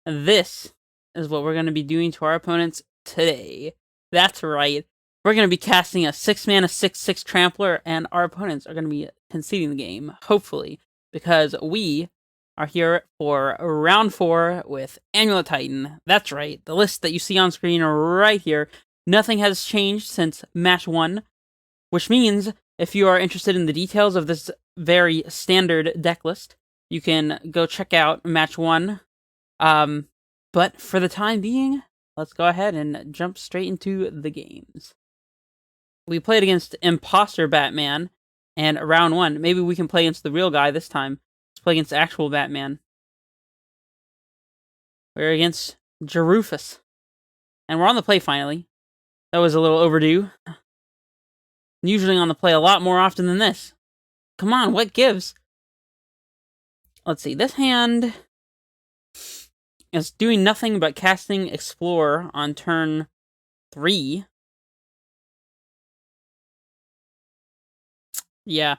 this is what we're going to be doing to our opponents today. That's right. We're going to be casting a 6-mana 6/6 Trampler, and our opponents are going to be conceding the game, hopefully, because we are here for round 4 with Amulet Titan. That's right, the list that you see on screen right here. Nothing has changed since match 1, which means if you are interested in the details of this very standard deck list, you can go check out match 1. But for the time being, let's go ahead and jump straight into the games. We played against Imposter Batman, and round 1. Maybe we can play against the real guy this time. Let's play against actual Batman. We're against Jerufus. And we're on the play finally. That was a little overdue. Usually on the play a lot more often than this. Come on, what gives? Let's see, this hand is doing nothing but casting Explorer on turn 3. Yeah.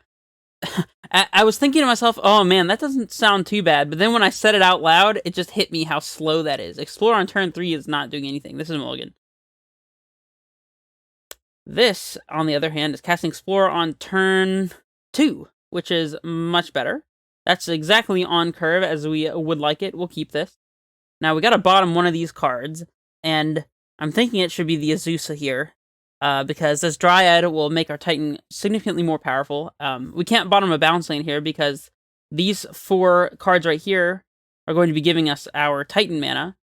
I was thinking to myself, oh man, that doesn't sound too bad. But then when I said it out loud, it just hit me how slow that is. Explorer on turn 3 is not doing anything. This is Mulligan. This, on the other hand, is casting Explorer on turn 2, which is much better. That's exactly on curve as we would like it. We'll keep this. Now, we got to bottom one of these cards, and I'm thinking it should be the Azusa here, because this Dryad will make our Titan significantly more powerful. We can't bottom a Bounce Lane here, because these 4 cards right here are going to be giving us our Titan mana.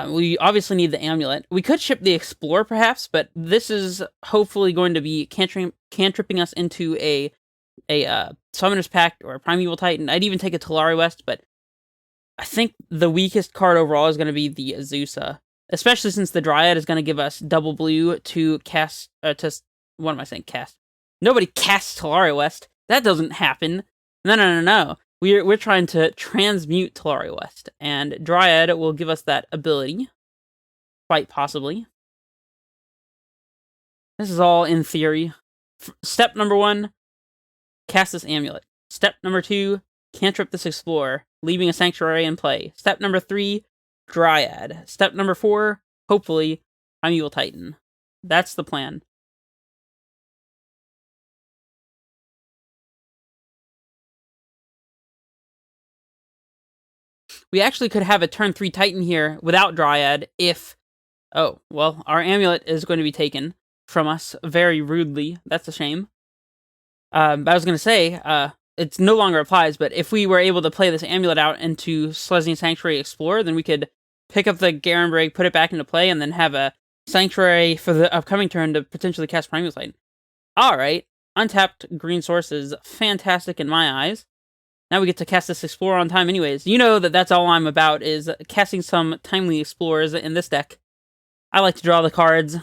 We obviously need the Amulet. We could ship the Explorer, perhaps, but this is hopefully going to be cantripping us into a Summoner's Pact or a Primeval Titan. I'd even take a Talari West, but I think the weakest card overall is going to be the Azusa, especially since the Dryad is going to give us double blue to cast, what am I saying, cast? Nobody casts Talari West. That doesn't happen. No. We're trying to transmute Talari West, and Dryad will give us that ability, quite possibly. This is all in theory. Step number 1, cast this Amulet. Step number 2, cantrip this Explorer, leaving a Sanctuary in play. Step number 3, Dryad. Step number 4, hopefully, Primeval Titan. That's the plan. We actually could have a turn 3 Titan here without Dryad if... Oh, well, our Amulet is going to be taken from us very rudely. That's a shame. I was going to say, it no longer applies, but if we were able to play this Amulet out into Selesnya Sanctuary Explorer, then we could pick up the Garenbrig, put it back into play, and then have a Sanctuary for the upcoming turn to potentially cast Primeval Titan. Alright, untapped green source is fantastic in my eyes. Now we get to cast this Explorer on time anyways. You know that that's all I'm about, is casting some timely Explorers in this deck. I like to draw the cards,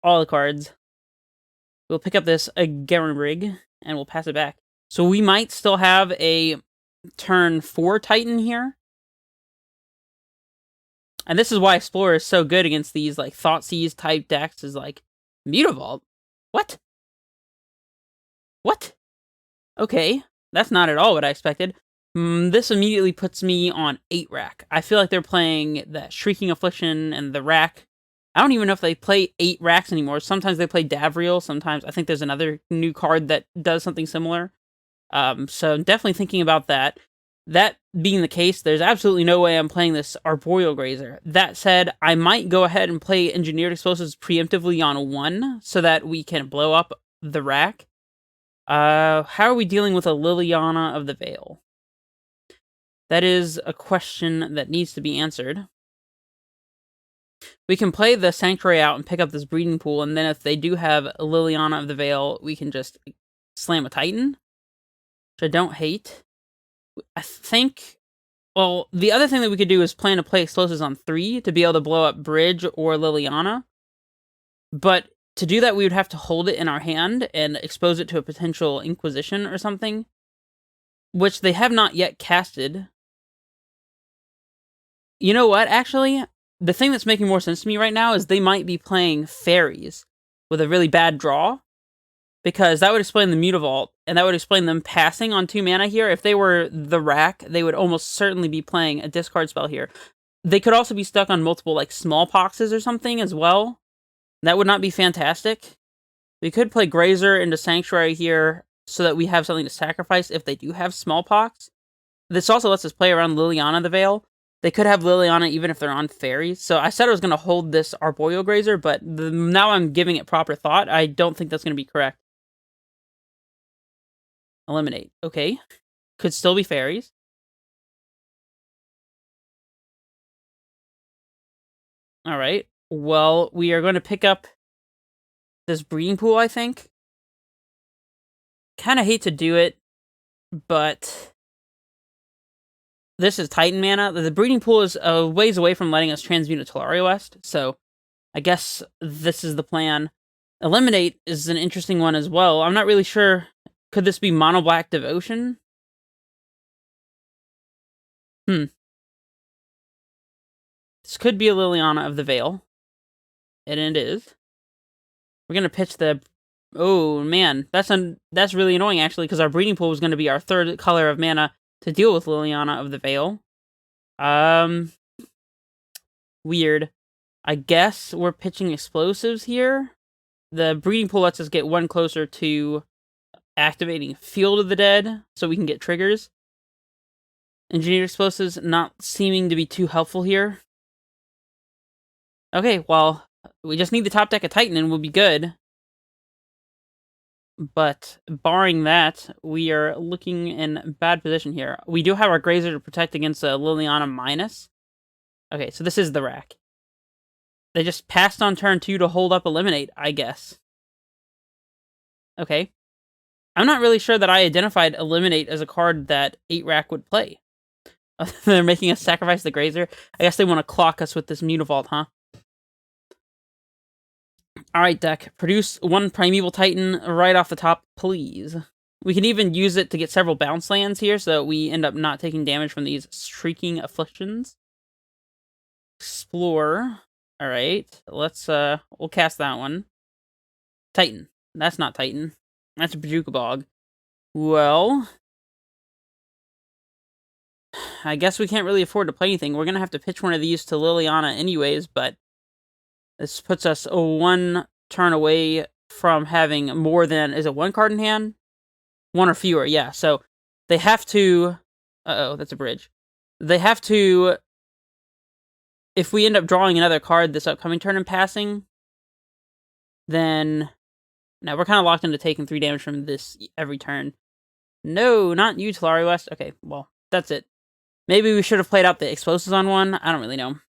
all the cards. We'll pick up this Garenbrig, and we'll pass it back. So we might still have a turn 4 Titan here. And this is why Explorer is so good against these, like, Thoughtseize type decks, is like, Mutavault? What? What? Okay, that's not at all what I expected. This immediately puts me on 8 rack. I feel like they're playing the Shrieking Affliction and the rack. I don't even know if they play 8 racks anymore. Sometimes they play Davriel, sometimes I think there's another new card that does something similar. So definitely thinking about that. That being the case, there's absolutely no way I'm playing this Arboreal Grazer. That said, I might go ahead and play Engineered Explosives preemptively on 1, so that we can blow up the rack. How are we dealing with a Liliana of the Veil? That is a question that needs to be answered. We can play the Sanctuary out and pick up this Breeding Pool, and then if they do have a Liliana of the Veil, we can just slam a Titan, which I don't hate. I think... Well, the other thing that we could do is plan to play Explosives on 3 to be able to blow up Bridge or Liliana. But to do that, we would have to hold it in our hand and expose it to a potential Inquisition or something, which they have not yet casted. You know what, actually? The thing that's making more sense to me right now is they might be playing Fairies with a really bad draw, because that would explain the Mutavault, and that would explain them passing on 2 mana here. If they were the rack, they would almost certainly be playing a discard spell here. They could also be stuck on multiple, like, smallpoxes or something as well. That would not be fantastic. We could play Grazer into Sanctuary here so that we have something to sacrifice if they do have smallpox. This also lets us play around Liliana the Veil. They could have Liliana even if they're on fairies. So I said I was going to hold this Arboreal Grazer, but now I'm giving it proper thought. I don't think that's going to be correct. Eliminate. Okay. Could still be fairies. Alright. Well, we are going to pick up this breeding pool, I think. Kind of hate to do it, but this is Titan mana. The breeding pool is a ways away from letting us transmute a Tolaria West, so I guess this is the plan. Eliminate is an interesting one as well. I'm not really sure. Could this be Mono Black Devotion? This could be a Liliana of the Veil. And it is. We're going to pitch the... Oh, man. That's really annoying, actually, because our breeding pool was going to be our third color of mana to deal with Liliana of the Veil. Weird. I guess we're pitching explosives here. The breeding pool lets us get one closer to activating Field of the Dead, so we can get triggers. Engineered explosives not seeming to be too helpful here. Okay, well, we just need the top deck of Titan and we'll be good. But barring that, we are looking in bad position here. We do have our Grazer to protect against a Liliana minus. Okay, so this is the rack. They just passed on turn 2 to hold up Eliminate, I guess. Okay. I'm not really sure that I identified Eliminate as a card that 8-rack would play. They're making us sacrifice the Grazer. I guess they want to clock us with this Mutavault, huh? Alright, deck. Produce one Primeval Titan right off the top, please. We can even use it to get several bounce lands here, so that we end up not taking damage from these Shrieking Afflictions. Explore. Alright, let's, we'll cast that one. Titan. That's not Titan. That's a Bajuka Bog. Well... I guess we can't really afford to play anything. We're gonna have to pitch one of these to Liliana anyways, but... This puts us one turn away from having more than... Is it one card in hand? One or fewer, yeah. So, they have to... Uh-oh, that's a bridge. They have to... If we end up drawing another card this upcoming turn and passing, then... Now, we're kind of locked into taking 3 damage from this every turn. No, not you, Tolaria West. Okay, well, that's it. Maybe we should have played out the explosives on one. I don't really know.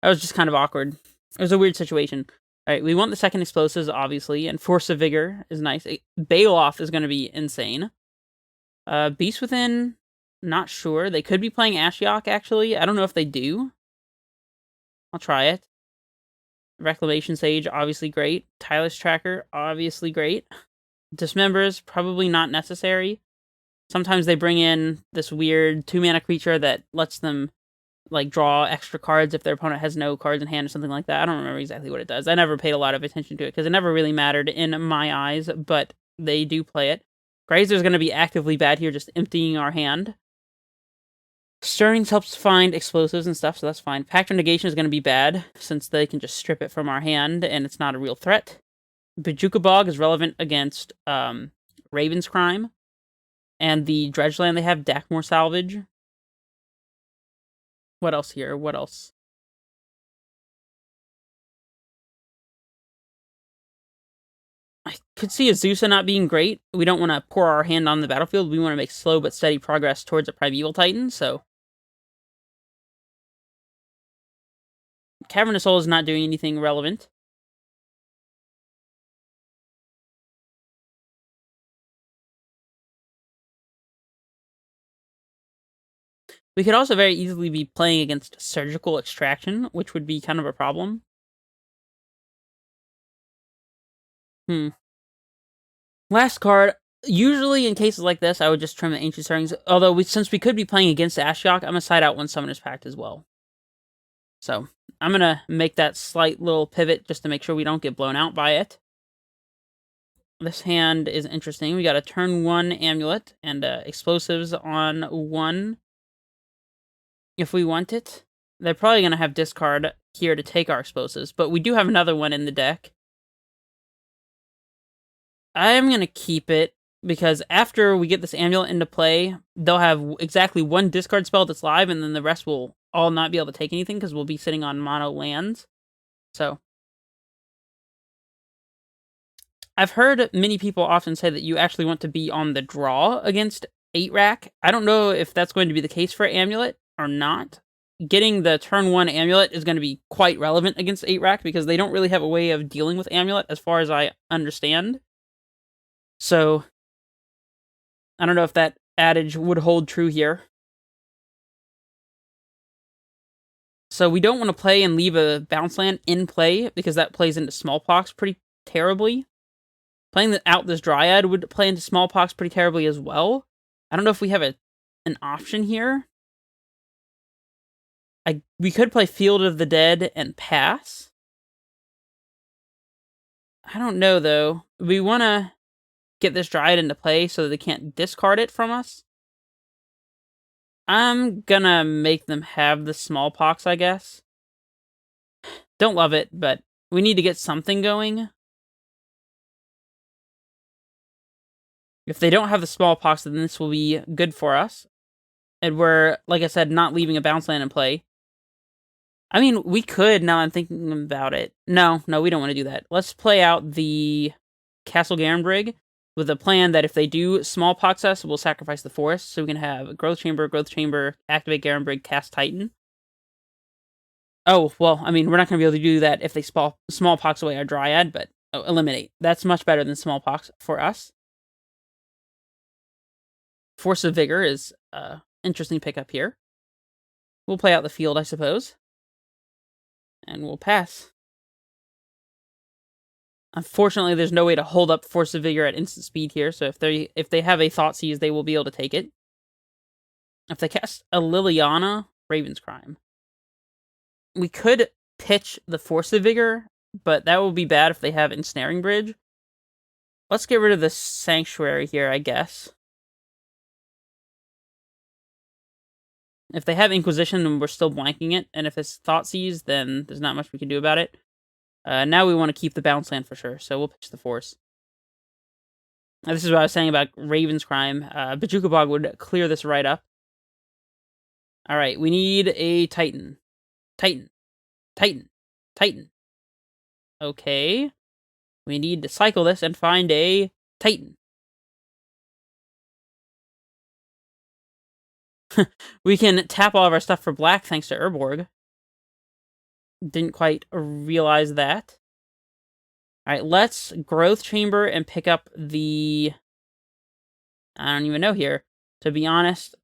That was just kind of awkward. It was a weird situation. Alright, we want the second explosives, obviously, and Force of Vigor is nice. Bailoff is going to be insane. Beast Within, not sure. They could be playing Ashiok, actually. I don't know if they do. I'll try it. Reclamation Sage, obviously great. Tireless Tracker, obviously great. Dismembers, probably not necessary. Sometimes they bring in this weird 2-mana creature that lets them, like, draw extra cards if their opponent has no cards in hand or something like that. I don't remember exactly what it does. I never paid a lot of attention to it because it never really mattered in my eyes, but they do play it. Grazer's going to be actively bad here, just emptying our hand. Stirrings helps find explosives and stuff, so that's fine. Pact of Negation is going to be bad, since they can just strip it from our hand, and it's not a real threat. Bajuka Bog is relevant against Raven's Crime. And the Dredgeland, they have Dakmor Salvage. What else here? What else? I could see Azusa not being great. We don't want to pour our hand on the battlefield. We want to make slow but steady progress towards a Primeval Titan, so... Cavernous Soul is not doing anything relevant. We could also very easily be playing against Surgical Extraction, which would be kind of a problem. Last card. Usually, in cases like this, I would just trim the Ancient Stirrings. Although, since we could be playing against Ashiok, I'm going to side out one Summoner's Pact as well. So, I'm going to make that slight little pivot just to make sure we don't get blown out by it. This hand is interesting. We got a turn 1 Amulet and explosives on 1 if we want it. they're probably going to have discard here to take our explosives, but we do have another one in the deck. I am going to keep it, because after we get this amulet into play, they'll have exactly one discard spell that's live, and then the rest will all not be able to take anything, because we'll be sitting on mono lands. So, I've heard many people often say that you actually want to be on the draw against 8-rack. I don't know if that's going to be the case for Amulet or not. Getting the turn 1 Amulet is going to be quite relevant against 8-rack, because they don't really have a way of dealing with Amulet as far as I understand. So, I don't know if that adage would hold true here. So we don't want to play and leave a bounce land in play, because that plays into Smallpox pretty terribly. Playing out this Dryad would play into Smallpox pretty terribly as well. I don't know if we have an option here. We could play Field of the Dead and pass. I don't know, though. We want to get this Dryad into play so that they can't discard it from us. I'm gonna make them have the Smallpox, I guess. Don't love it, but we need to get something going. If they don't have the Smallpox, then this will be good for us. And we're, like I said, not leaving a bounce land in play. I mean, we could, now I'm thinking about it. No, we don't want to do that. Let's play out the Castle Garenbrig with a plan that if they do Smallpox us, we'll sacrifice the forest, so we can have Growth Chamber, activate Garenbrig, cast Titan. Oh, well, I mean, we're not going to be able to do that if they Smallpox away our Dryad, but eliminate. That's much better than Smallpox for us. Force of Vigor is interesting pickup here. We'll play out the field, I suppose. And we'll pass. Unfortunately, there's no way to hold up Force of Vigor at instant speed here, so if they have a Thoughtseize, they will be able to take it. If they cast a Liliana, Raven's Crime. We could pitch the Force of Vigor, but that will be bad if they have Ensnaring Bridge. Let's get rid of the Sanctuary here, I guess. If they have Inquisition and we're still blanking it, and if it's Thoughtseize, then there's not much we can do about it. Now we want to keep the bounce land for sure, so we'll pitch the Force. Now, this is what I was saying about Raven's Crime. Bajuka Bog would clear this right up. Alright, we need a Titan. Titan. Okay. We need to cycle this and find a Titan. We can tap all of our stuff for black thanks to Urborg. Didn't quite realize that. Alright, let's Growth Chamber and pick up the... I don't even know here. To be honest,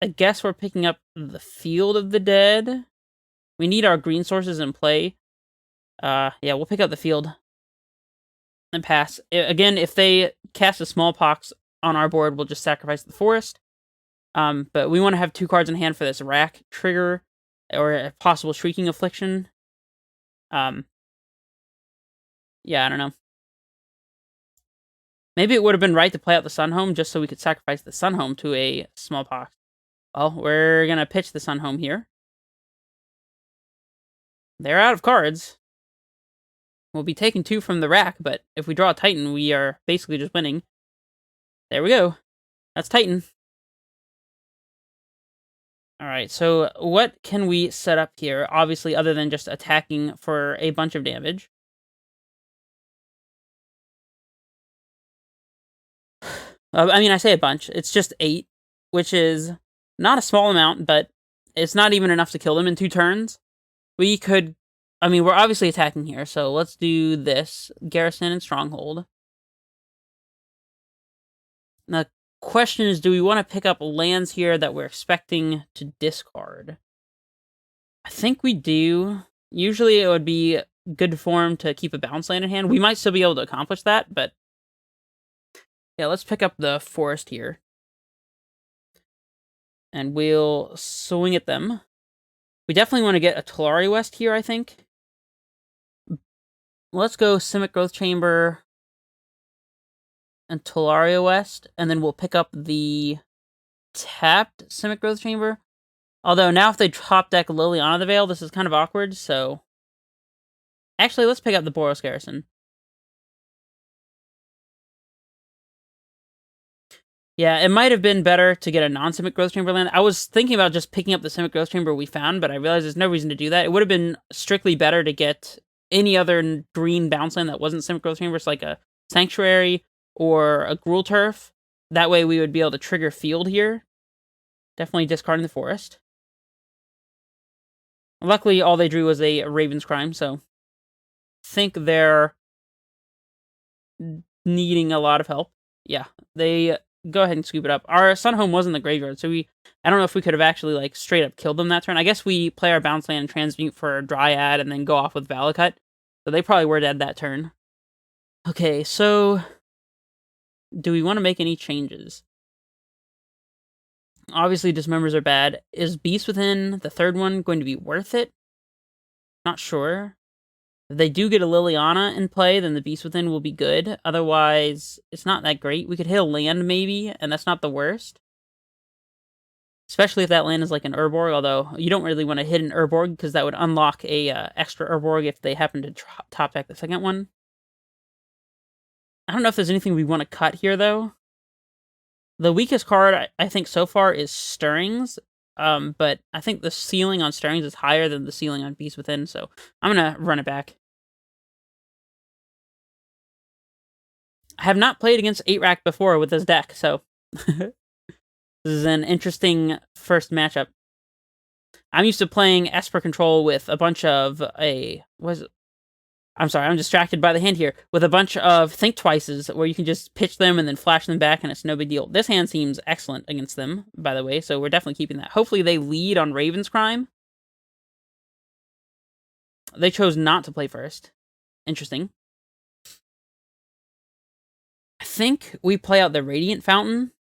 I guess we're picking up the Field of the Dead. We need our green sources in play. Yeah, we'll pick up the field. And pass. Again, if they cast a Smallpox on our board, we'll just sacrifice the forest. But we want to have 2 cards in hand for this Rack trigger, or a possible Shrieking Affliction. Yeah, I don't know. Maybe it would have been right to play out the Sunhome just so we could sacrifice the Sunhome to a Smallpox. Well, we're gonna pitch the Sunhome here. They're out of cards. We'll be taking 2 from the Rack, but if we draw a Titan, we are basically just winning. There we go. That's Titan. Alright, so what can we set up here, obviously, other than just attacking for a bunch of damage? I mean, I say a bunch. It's just 8, which is not a small amount, but it's not even enough to kill them in 2 turns. We could... I mean, we're obviously attacking here, so let's do this. Garrison and Stronghold. The question is, do we want to pick up lands here that we're expecting to discard? I think we do. Usually it would be good form to keep a bounce land in hand. We might still be able to accomplish that, but... yeah, let's pick up the forest here. And we'll swing at them. We definitely want to get a Tolari West here, I think. Let's go Simic Growth Chamber and Tolaria West, and then we'll pick up the tapped Simic Growth Chamber. Although now if they top deck Liliana the Veil, this is kind of awkward, so... Actually, let's pick up the Boros Garrison. Yeah, it might have been better to get a non-Simic Growth Chamber land. I was thinking about just picking up the Simic Growth Chamber we found, but I realized there's no reason to do that. It would have been strictly better to get any other green bounce land that wasn't Simic Growth Chambers, like a Sanctuary or a Gruul Turf. That way we would be able to trigger Field here. Definitely discarding the Forest. Luckily, all they drew was a Raven's Crime, so I think they're needing a lot of help. Yeah, they go ahead and scoop it up. Our Sun Home was in the graveyard, so I don't know if we could have actually, like, straight up killed them that turn. I guess we play our bounce land and transmute for a Dryad and then go off with Valakut. So they probably were dead that turn. Okay, so do we want to make any changes? Obviously, Dismembers are bad. Is Beast Within, the third one, going to be worth it? Not sure. If they do get a Liliana in play, then the Beast Within will be good. Otherwise, it's not that great. We could hit a land, maybe, and that's not the worst. Especially if that land is like an Urborg, although you don't really want to hit an Urborg, because that would unlock a extra Urborg if they happen to top deck the second one. I don't know if there's anything we want to cut here, though. The weakest card, I think, so far is Stirrings, but I think the ceiling on Stirrings is higher than the ceiling on Beast Within, so I'm going to run it back. I have not played against 8-Rack before with this deck, so this is an interesting first matchup. I'm used to playing Esper Control with a bunch of I'm sorry, I'm distracted by the hand here. With a bunch of Think Twices, where you can just pitch them and then flash them back, and it's no big deal. This hand seems excellent against them, by the way, so we're definitely keeping that. Hopefully they lead on Raven's Crime. They chose not to play first. Interesting. I think we play out the Radiant Fountain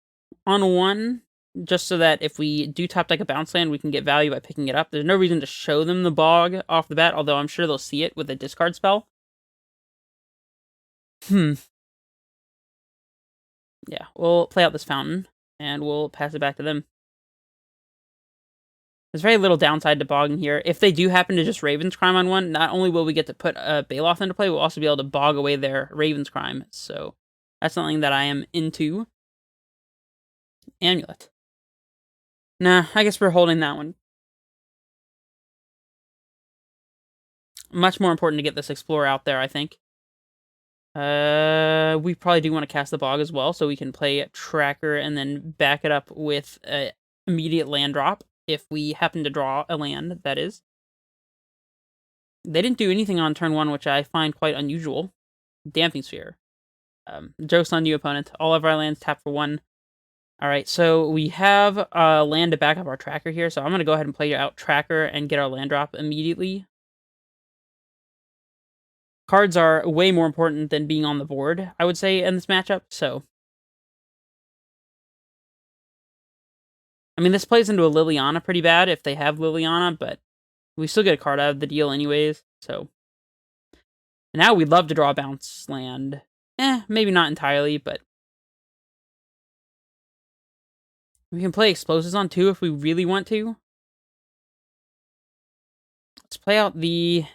on 1, just so that if we do top deck a bounce land, we can get value by picking it up. There's no reason to show them the Bog off the bat, although I'm sure they'll see it with a discard spell. Yeah, we'll play out this Fountain, and we'll pass it back to them. There's very little downside to bogging here. If they do happen to just Raven's Crime on 1, not only will we get to put a Baloth into play, we'll also be able to bog away their Raven's Crime, so that's something that I am into. Amulet. Nah, I guess we're holding that one. Much more important to get this Explorer out there, I think. We probably do want to cast the Bog as well, so we can play Tracker and then back it up with an immediate land drop, if we happen to draw a land, that is. They didn't do anything on turn 1, which I find quite unusual. Damping Sphere. Joke's on you, opponent. All of our lands tap for 1. Alright, so we have land to back up our Tracker here, so I'm going to go ahead and play out Tracker and get our land drop immediately. Cards are way more important than being on the board, I would say, in this matchup, so... I mean, this plays into a Liliana pretty bad if they have Liliana, but we still get a card out of the deal anyways, so... Now we'd love to draw a bounce land. Maybe not entirely, but... We can play Explosives on 2 if we really want to. Let's play out the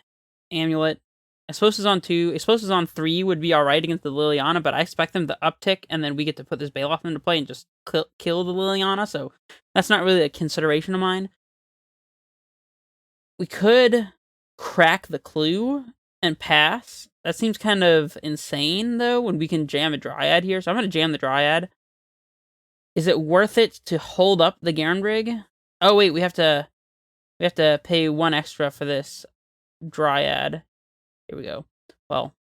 Amulet. Explosives on 2. Explosives on 3 would be alright against the Liliana, but I expect them to uptick, and then we get to put this Baloth into play and just kill the Liliana, so that's not really a consideration of mine. We could crack the Clue and pass. That seems kind of insane, though, when we can jam a Dryad here, so I'm going to jam the Dryad. Is it worth it to hold up the Garenbrig? Oh, wait, we have to pay 1 extra for this Dryad. Here we go. Well,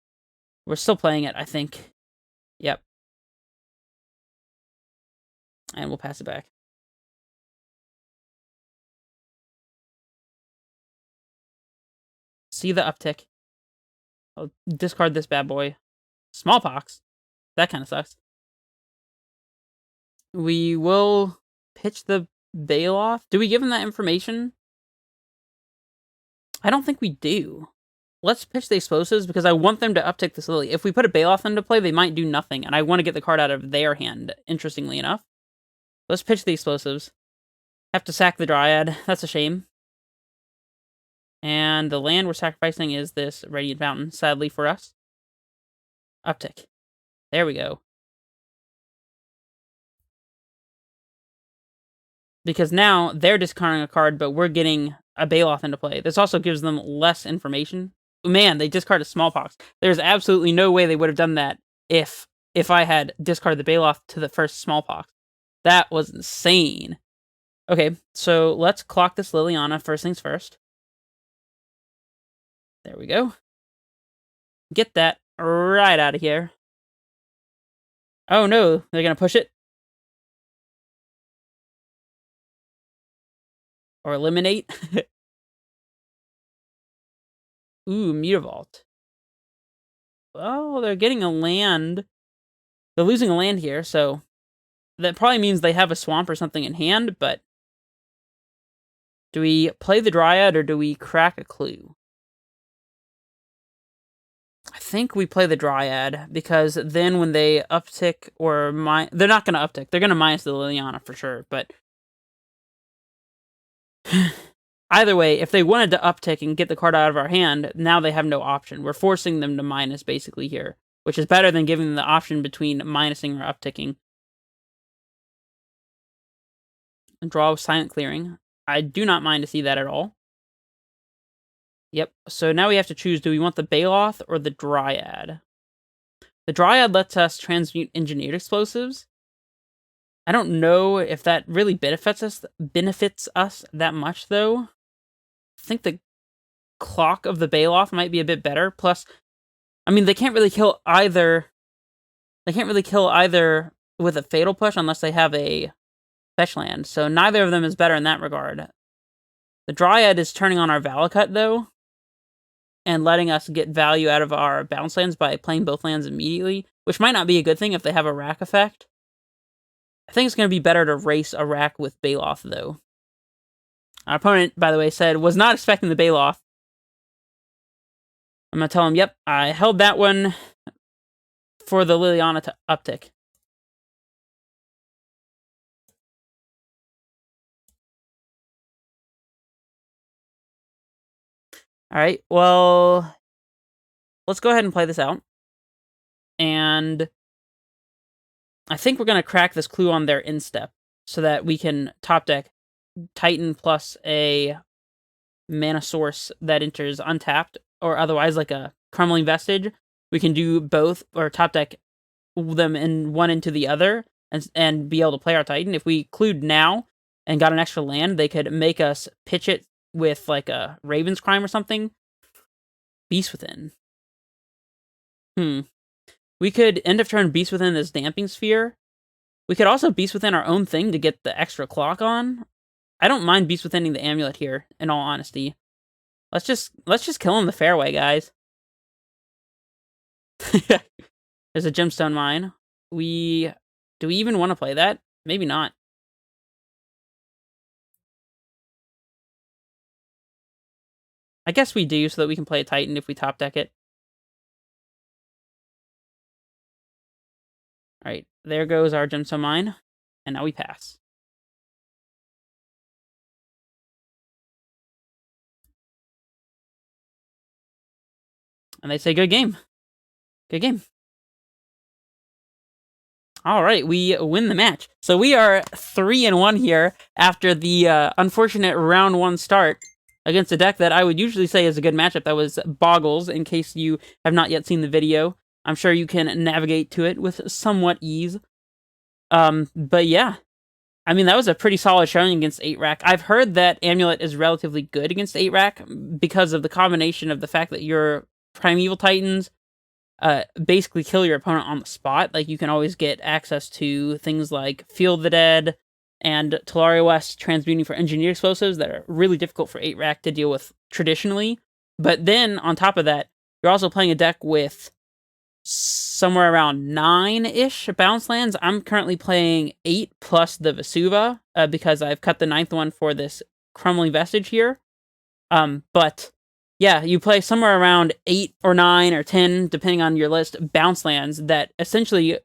we're still playing it, I think. Yep. And we'll pass it back. See the uptick. I'll discard this bad boy. Smallpox. That kind of sucks. We will pitch the Baloth. Do we give him that information? I don't think we do. Let's pitch the Explosives, because I want them to uptick this Lily. If we put a Baloth into play, they might do nothing, and I want to get the card out of their hand, interestingly enough. Let's pitch the Explosives. Have to sack the Dryad. That's a shame. And the land we're sacrificing is this Radiant Fountain, sadly for us. Uptick. There we go. Because now they're discarding a card, but we're getting a Baloth into play. This also gives them less information. Man, they discarded Smallpox. There's absolutely no way they would have done that if I had discarded the Baloth to the first Smallpox. That was insane. Okay, so let's clock this Liliana first things first. There we go. Get that right out of here. Oh no, they're gonna push it. Or eliminate. Ooh, Mutavault. Oh, they're getting a land. They're losing a land here, so that probably means they have a swamp or something in hand, but do we play the Dryad or do we crack a clue? I think we play the Dryad, because then when they uptick or they're not going to uptick. They're going to minus the Liliana for sure, but either way, if they wanted to uptick and get the card out of our hand, now they have no option. We're forcing them to minus basically here, which is better than giving them the option between minusing or upticking. And draw with Silent Clearing. I do not mind to see that at all. Yep, so now we have to choose, do we want the Baloth or the Dryad? The Dryad lets us transmute engineered explosives. I don't know if that really benefits us that much, though. I think the clock of the Baloth might be a bit better. Plus, I mean, they can't really kill either. They can't really kill either with a Fatal Push unless they have a fetch land. So neither of them is better in that regard. The Dryad is turning on our Valakut, though, and letting us get value out of our bounce lands by playing both lands immediately, which might not be a good thing if they have a rack effect. I think it's going to be better to race a rack with Baloth, though. Our opponent, by the way, said, was not expecting the Baloth. I'm going to tell him, yep, I held that one for the Liliana to uptick. Alright, well, let's go ahead and play this out. And I think we're going to crack this clue on their instep so that we can top deck Titan plus a mana source that enters untapped, or otherwise like a Crumbling Vestige. We can do both, or top deck them in one into the other, and be able to play our Titan. If we clued now and got an extra land, they could make us pitch it with like a Raven's Crime or something. Beast Within. We could end of turn Beast Within this Damping Sphere. We could also Beast Within our own thing to get the extra clock on. I don't mind Beast Withining the Amulet here, in all honesty. Let's just kill him the fairway, guys. There's a Gemstone Mine. Do we even want to play that? Maybe not. I guess we do, so that we can play a Titan if we top deck it. Alright, there goes our Gemstone Mine. And now we pass. And they say, good game. Good game. Alright, we win the match. So we are 3-1 here after the unfortunate round 1 start against a deck that I would usually say is a good matchup. That was Boggles, in case you have not yet seen the video. I'm sure you can navigate to it with somewhat ease. But yeah. I mean, that was a pretty solid showing against 8-Rack. I've heard that Amulet is relatively good against 8-Rack because of the combination of the fact that your Primeval Titans basically kill your opponent on the spot. Like, you can always get access to things like Field the Dead and Talaria West transmuting for engineered explosives that are really difficult for 8-Rack to deal with traditionally. But then, on top of that, you're also playing a deck with somewhere around 9-ish bounce lands. I'm currently playing 8 plus the Vesuva, because I've cut the 9th one for this Crumbling Vestige here. But yeah, you play somewhere around 8 or 9 or 10, depending on your list, bounce lands that essentially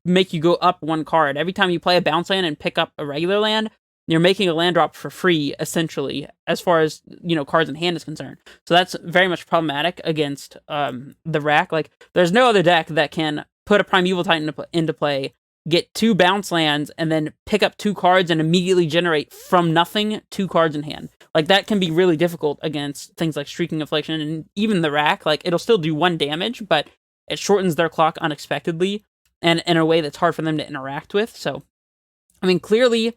make you go up 1 card. Every time you play a bounce land and pick up a regular land, you're making a land drop for free, essentially, as far as, cards in hand is concerned. So that's very much problematic against the rack. Like, there's no other deck that can put a Primeval Titan into play, get 2 bounce lands, and then pick up 2 cards and immediately generate from nothing 2 cards in hand. Like, that can be really difficult against things like Shrieking Affliction and even the rack. Like, it'll still do 1 damage, but it shortens their clock unexpectedly and in a way that's hard for them to interact with. So, I mean, clearly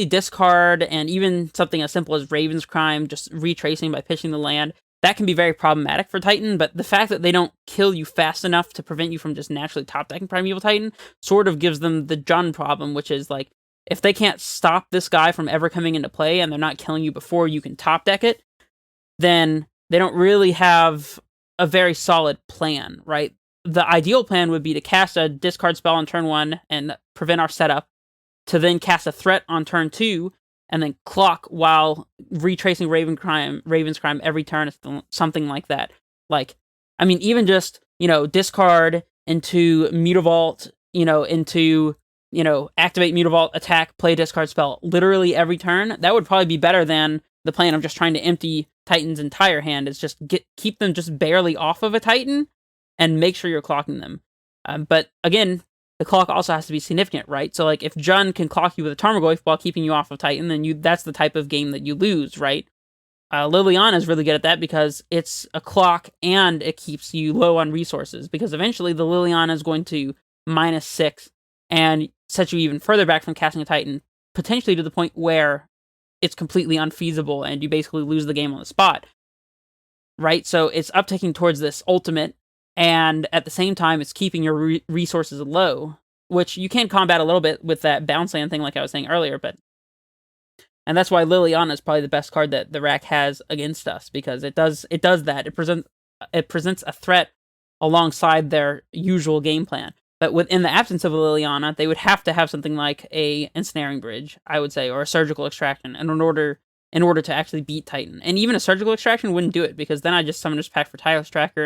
discard, and even something as simple as Raven's Crime, just retracing by pitching the land, that can be very problematic for Titan, but the fact that they don't kill you fast enough to prevent you from just naturally top-decking Primeval Titan sort of gives them the Jund problem, which is, like, if they can't stop this guy from ever coming into play and they're not killing you before you can top-deck it, then they don't really have a very solid plan, right? The ideal plan would be to cast a discard spell on turn 1 and prevent our setup, to then cast a threat on turn 2, and then clock while retracing Raven's Crime every turn, something like that. Like, I mean, even just, discard into Mutavault, activate Mutavault, attack, play discard spell, literally every turn, that would probably be better than the plan of just trying to empty Titan's entire hand. Is just keep them just barely off of a Titan, and make sure you're clocking them. But again, the clock also has to be significant, right? So, like, if Jund can clock you with a Tarmogoyf while keeping you off of Titan, then that's the type of game that you lose, right? Liliana is really good at that because it's a clock and it keeps you low on resources, because eventually the Liliana is going to -6 and set you even further back from casting a Titan, potentially to the point where it's completely unfeasible and you basically lose the game on the spot, right? So it's uptaking towards this ultimate, and at the same time, it's keeping your resources low, which you can combat a little bit with that bounce land thing, like I was saying earlier. And that's why Liliana is probably the best card that the rack has against us, because it does that. It presents a threat alongside their usual game plan. But within the absence of a Liliana, they would have to have something like a Ensnaring Bridge, I would say, or a Surgical Extraction, and in order to actually beat Titan. And even a Surgical Extraction wouldn't do it, because then I just summon this pack for Tireless Tracker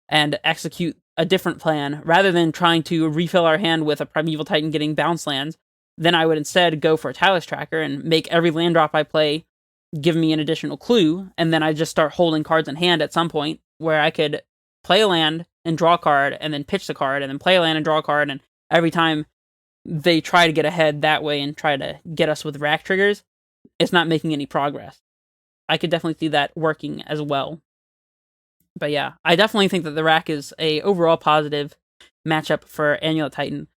and execute a different plan, rather than trying to refill our hand with a Primeval Titan getting bounce lands. Then I would instead go for a Tireless Tracker and make every land drop I play give me an additional clue, and then I just start holding cards in hand at some point where I could play a land and draw a card, and then pitch the card, and then play a land and draw a card, and every time they try to get ahead that way and try to get us with rack triggers, it's not making any progress. I could definitely see that working as well. But yeah, I definitely think that the rack is a overall positive matchup for Amulet Titan.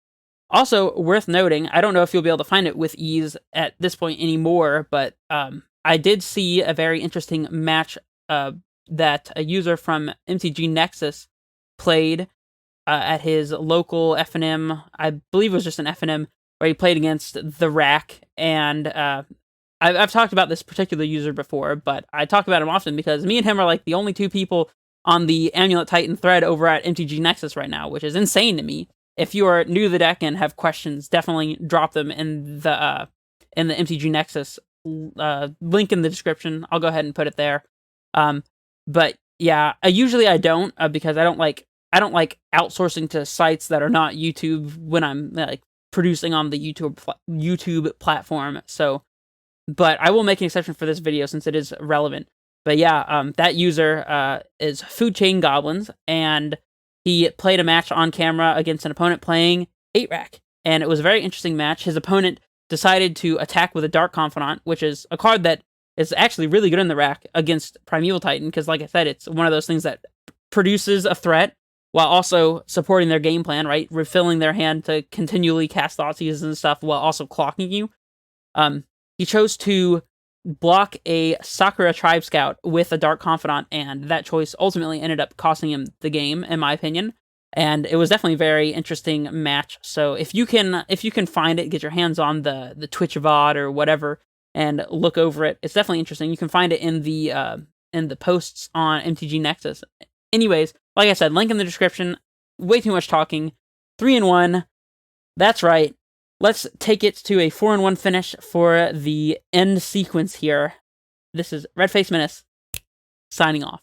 Also, worth noting, I don't know if you'll be able to find it with ease at this point anymore, but I did see a very interesting match that a user from MTG Nexus played at his local FNM. I believe it was just an FNM, where he played against the rack, and I've talked about this particular user before, but I talk about him often because me and him are like the only 2 people on the Amulet Titan thread over at MTG Nexus right now, which is insane to me. If you are new to the deck and have questions, definitely drop them in the MTG Nexus link in the description. I'll go ahead and put it there. But yeah, usually I don't, because I don't like outsourcing to sites that are not YouTube when I'm like producing on the YouTube platform. So, but I will make an exception for this video since it is relevant. But yeah, that user is Food Chain Goblins, and he played a match on camera against an opponent playing 8-rack, and it was a very interesting match. His opponent decided to attack with a Dark Confidant, which is a card that is actually really good in the rack against Primeval Titan, because like I said, it's one of those things that produces a threat while also supporting their game plan, right? Refilling their hand to continually cast Thoughtseize and stuff while also clocking you. He chose to block a Sakura Tribe Scout with a Dark Confidant, and that choice ultimately ended up costing him the game, in my opinion. And it was definitely a very interesting match. So if you can find it, get your hands on the Twitch VOD or whatever, and look over it, it's definitely interesting. You can find it in the posts on MTG Nexus. Anyways, like I said, link in the description. Way too much talking. 3-1. That's right. Let's take it to a 4-1 finish for the end sequence here. This is Redface Menace, signing off.